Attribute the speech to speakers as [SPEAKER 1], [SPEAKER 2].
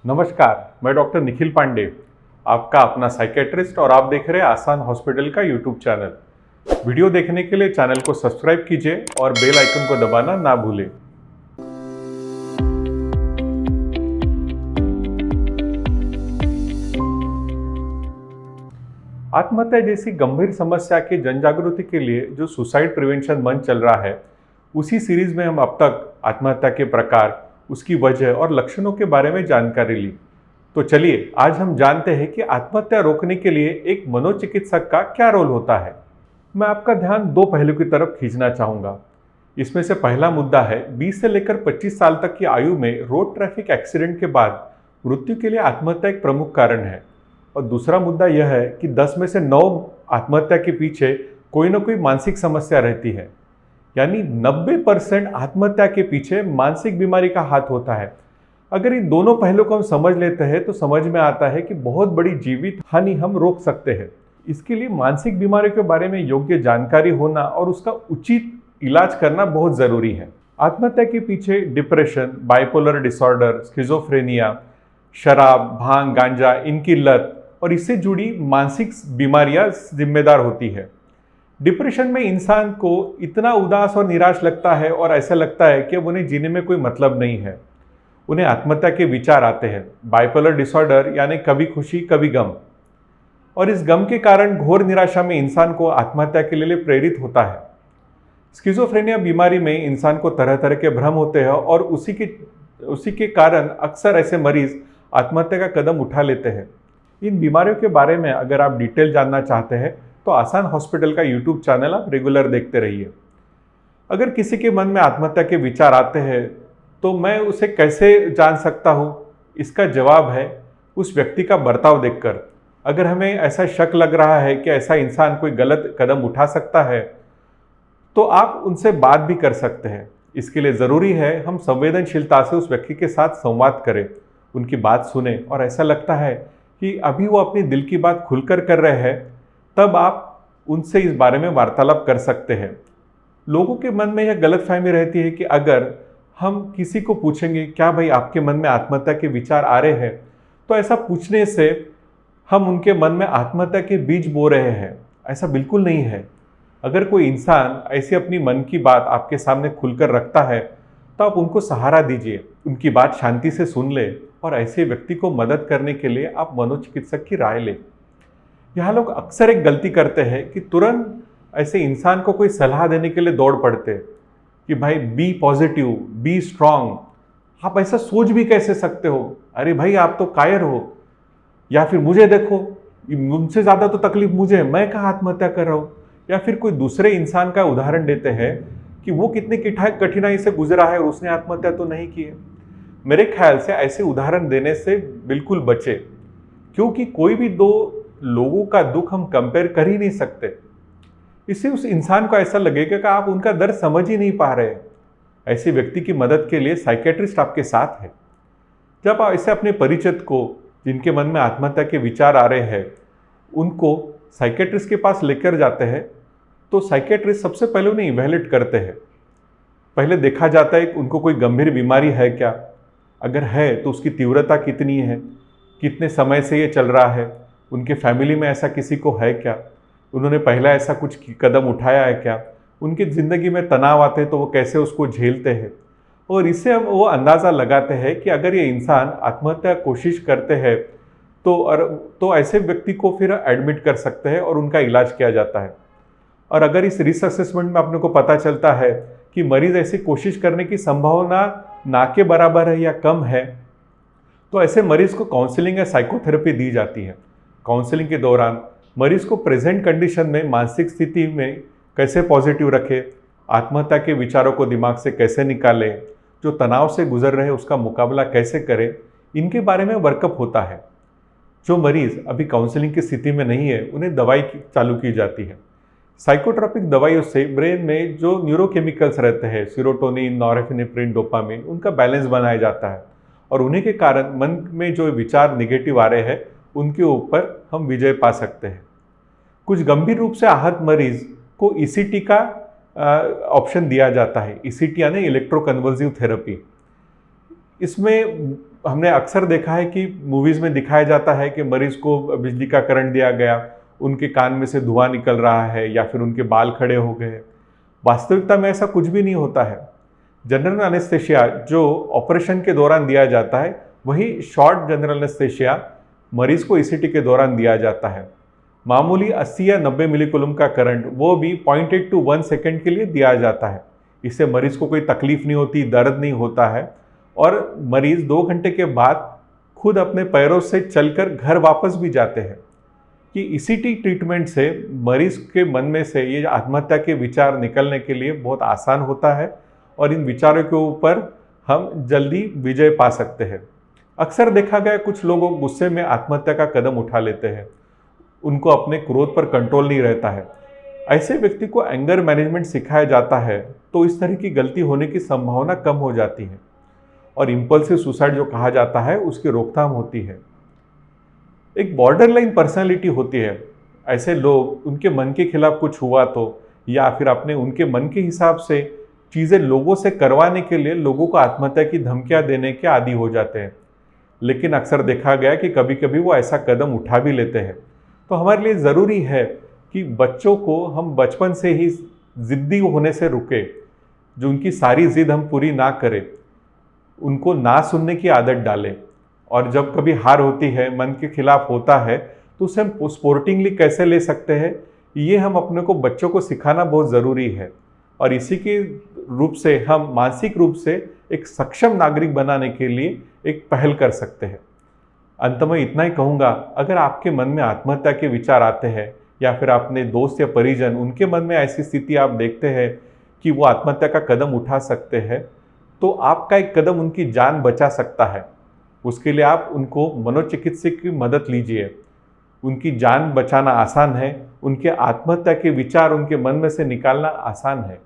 [SPEAKER 1] नमस्कार, मैं डॉक्टर निखिल पांडे, आपका अपना साइकेट्रिस्ट और आप देख रहे हैं आसान हॉस्पिटल का यूट्यूब चैनल। वीडियो देखने के लिए चैनल को सब्सक्राइब कीजिए और बेल आइकन को दबाना ना भूलें। आत्महत्या जैसी गंभीर समस्या की जनजागृति के लिए जो सुसाइड प्रिवेंशन मंच चल रहा है, उसी सीरीज में हम अब तक आत्महत्या के प्रकार, उसकी वजह और लक्षणों के बारे में जानकारी ली। तो चलिए आज हम जानते हैं कि आत्महत्या रोकने के लिए एक मनोचिकित्सक का क्या रोल होता है। मैं आपका ध्यान दो पहलू की तरफ खींचना चाहूँगा। इसमें से पहला मुद्दा है 20 से लेकर 25 साल तक की आयु में रोड ट्रैफिक एक्सीडेंट के बाद मृत्यु के लिए आत्महत्या एक प्रमुख कारण है। और दूसरा मुद्दा यह है कि 10 में से 9 आत्महत्या के पीछे कोई ना कोई मानसिक समस्या रहती है। यानी 90% आत्महत्या के पीछे मानसिक बीमारी का हाथ होता है। अगर इन दोनों पहलुओं को हम समझ लेते हैं तो समझ में आता है कि बहुत बड़ी जीवित हानि हम रोक सकते हैं। इसके लिए मानसिक बीमारी के बारे में योग्य जानकारी होना और उसका उचित इलाज करना बहुत ज़रूरी है। आत्महत्या के पीछे डिप्रेशन, बाइपोलर डिसऑर्डर, स्किज़ोफ्रेनिया, शराब, भांग, गांजा, इनकी लत और इससे जुड़ी मानसिक बीमारियां जिम्मेदार होती है। डिप्रेशन में इंसान को इतना उदास और निराश लगता है और ऐसा लगता है कि अब उन्हें जीने में कोई मतलब नहीं है। उन्हें आत्महत्या के विचार आते हैं। बाइपोलर डिसऑर्डर यानी कभी खुशी कभी गम, और इस गम के कारण घोर निराशा में इंसान को आत्महत्या के लिए प्रेरित होता है। स्किज़ोफ्रेनिया बीमारी में इंसान को तरह तरह के भ्रम होते हैं और उसी के कारण अक्सर ऐसे मरीज आत्महत्या का कदम उठा लेते हैं। इन बीमारियों के बारे में अगर आप डिटेल जानना चाहते हैं तो आसान हॉस्पिटल का यूट्यूब चैनल आप रेगुलर देखते रहिए। अगर किसी के मन में आत्महत्या के विचार आते हैं तो मैं उसे कैसे जान सकता हूँ? इसका जवाब है उस व्यक्ति का बर्ताव देखकर। अगर हमें ऐसा शक लग रहा है कि ऐसा इंसान कोई गलत कदम उठा सकता है तो आप उनसे बात भी कर सकते हैं। इसके लिए ज़रूरी है हम संवेदनशीलता से उस व्यक्ति के साथ संवाद करें, उनकी बात सुने और ऐसा लगता है कि अभी वो अपनी दिल की बात खुलकर कर रहे हैं, तब आप उनसे इस बारे में वार्तालाप कर सकते हैं। लोगों के मन में यह गलतफहमी रहती है कि अगर हम किसी को पूछेंगे क्या भाई आपके मन में आत्महत्या के विचार आ रहे हैं, तो ऐसा पूछने से हम उनके मन में आत्महत्या के बीज बो रहे हैं। ऐसा बिल्कुल नहीं है। अगर कोई इंसान ऐसी अपनी मन की बात आपके सामने खुलकर रखता है तो आप उनको सहारा दीजिए, उनकी बात शांति से सुन ले और ऐसे व्यक्ति को मदद करने के लिए आप मनोचिकित्सक की राय लें। यहाँ लोग अक्सर एक गलती करते हैं कि तुरंत ऐसे इंसान को कोई सलाह देने के लिए दौड़ पड़ते हैं कि भाई बी पॉजिटिव, बी स्ट्रांग। आप ऐसा सोच भी कैसे सकते हो? अरे भाई आप तो कायर हो। या फिर मुझे देखो, मुझसे ज़्यादा तो तकलीफ मुझे है, मैं कहाँ आत्महत्या कर रहा हूँ। या फिर कोई दूसरे इंसान का उदाहरण देते हैं कि वो कितनी कठिनाई से गुजरा है और उसने आत्महत्या तो नहीं की है। मेरे ख्याल से ऐसे उदाहरण देने से बिल्कुल बचे, क्योंकि कोई भी दो लोगों का दुख हम कंपेयर कर ही नहीं सकते। इससे उस इंसान को ऐसा लगेगा कि आप उनका दर्द समझ ही नहीं पा रहे हैं। ऐसे व्यक्ति की मदद के लिए साइकेट्रिस्ट आपके साथ है। जब आप ऐसे अपने परिचित को जिनके मन में आत्महत्या के विचार आ रहे हैं उनको साइकेट्रिस्ट के पास लेकर जाते हैं तो साइकेट्रिस्ट सबसे पहले उन्हें इवैल्यूएट करते हैं। पहले देखा जाता है कि उनको कोई गंभीर बीमारी है क्या, अगर है तो उसकी तीव्रता कितनी है, कितने समय से ये चल रहा है, उनके फैमिली में ऐसा किसी को है क्या, उन्होंने पहला ऐसा कुछ कदम उठाया है क्या, उनकी ज़िंदगी में तनाव आते हैं तो वो कैसे उसको झेलते हैं। और इससे हम वो अंदाज़ा लगाते हैं कि अगर ये इंसान आत्महत्या कोशिश करते हैं तो ऐसे व्यक्ति को फिर एडमिट कर सकते हैं और उनका इलाज किया जाता है। और अगर इस रिस्क असेसमेंट में अपने को पता चलता है कि मरीज़ ऐसी कोशिश करने की संभावना ना के बराबर है या कम है, तो ऐसे मरीज़ को काउंसलिंग या साइकोथेरेपी दी जाती है। काउंसलिंग के दौरान मरीज़ को प्रेजेंट कंडीशन में मानसिक स्थिति में कैसे पॉजिटिव रखें, आत्महत्या के विचारों को दिमाग से कैसे निकालें, जो तनाव से गुजर रहे हैं उसका मुकाबला कैसे करें, इनके बारे में वर्कअप होता है। जो मरीज़ अभी काउंसलिंग की स्थिति में नहीं है उन्हें दवाई चालू की जाती है। साइकोट्रोपिक दवाइयों से ब्रेन में जो न्यूरोकेमिकल्स रहते हैं, सीरोटोनिन, नॉरएपिनेफ्रिन, डोपामिन, उनका बैलेंस बनाया जाता है और उन्हीं के कारण मन में जो विचार निगेटिव आ रहे हैं उनके ऊपर हम विजय पा सकते हैं। कुछ गंभीर रूप से आहत मरीज को ईसीटी का ऑप्शन दिया जाता है। ईसीटी यानी इलेक्ट्रोकन्वल्सिव थेरेपी। इसमें हमने अक्सर देखा है कि मूवीज़ में दिखाया जाता है कि मरीज़ को बिजली का करंट दिया गया, उनके कान में से धुआं निकल रहा है या फिर उनके बाल खड़े हो गए। वास्तविकता में ऐसा कुछ भी नहीं होता है। जनरल एनेस्थेशिया जो ऑपरेशन के दौरान दिया जाता है, वही शॉर्ट जनरल एनेस्थेशिया मरीज़ को ईसीटी के दौरान दिया जाता है। मामूली 80 या 90 मिलीकूलम का करंट, वो भी 0.8 to 1 सेकेंड के लिए दिया जाता है। इससे मरीज़ को कोई तकलीफ नहीं होती, दर्द नहीं होता है और मरीज़ 2 घंटे के बाद खुद अपने पैरों से चलकर घर वापस भी जाते हैं। कि ईसीटी ट्रीटमेंट से मरीज़ के मन में से ये आत्महत्या के विचार निकलने के लिए बहुत आसान होता है और इन विचारों के ऊपर हम जल्दी विजय पा सकते हैं। अक्सर देखा गया कुछ लोग गुस्से में आत्महत्या का कदम उठा लेते हैं, उनको अपने क्रोध पर कंट्रोल नहीं रहता है। ऐसे व्यक्ति को एंगर मैनेजमेंट सिखाया जाता है तो इस तरह की गलती होने की संभावना कम हो जाती है और इम्पल्सिव सुसाइड जो कहा जाता है उसकी रोकथाम होती है। एक बॉर्डरलाइन पर्सनालिटी होती है। ऐसे लोग, उनके मन के खिलाफ कुछ हुआ तो या फिर अपने उनके मन के हिसाब से चीज़ें लोगों से करवाने के लिए लोगों को आत्महत्या की धमकियां देने के आदी हो जाते हैं। लेकिन अक्सर देखा गया कि कभी कभी वो ऐसा कदम उठा भी लेते हैं। तो हमारे लिए ज़रूरी है कि बच्चों को हम बचपन से ही ज़िद्दी होने से रुके, जो उनकी सारी ज़िद हम पूरी ना करें, उनको ना सुनने की आदत डालें और जब कभी हार होती है, मन के खिलाफ होता है, तो उसे हम स्पोर्टिंगली कैसे ले सकते हैं, ये हम अपने को बच्चों को सिखाना बहुत ज़रूरी है और इसी के रूप से हम मानसिक रूप से एक सक्षम नागरिक बनाने के लिए एक पहल कर सकते हैं। अंत में इतना ही कहूँगा, अगर आपके मन में आत्महत्या के विचार आते हैं या फिर अपने दोस्त या परिजन, उनके मन में ऐसी स्थिति आप देखते हैं कि वो आत्महत्या का कदम उठा सकते हैं, तो आपका एक कदम उनकी जान बचा सकता है। उसके लिए आप उनको मनोचिकित्सक की मदद लीजिए। उनकी जान बचाना आसान है, उनके आत्महत्या के विचार उनके मन में से निकालना आसान है।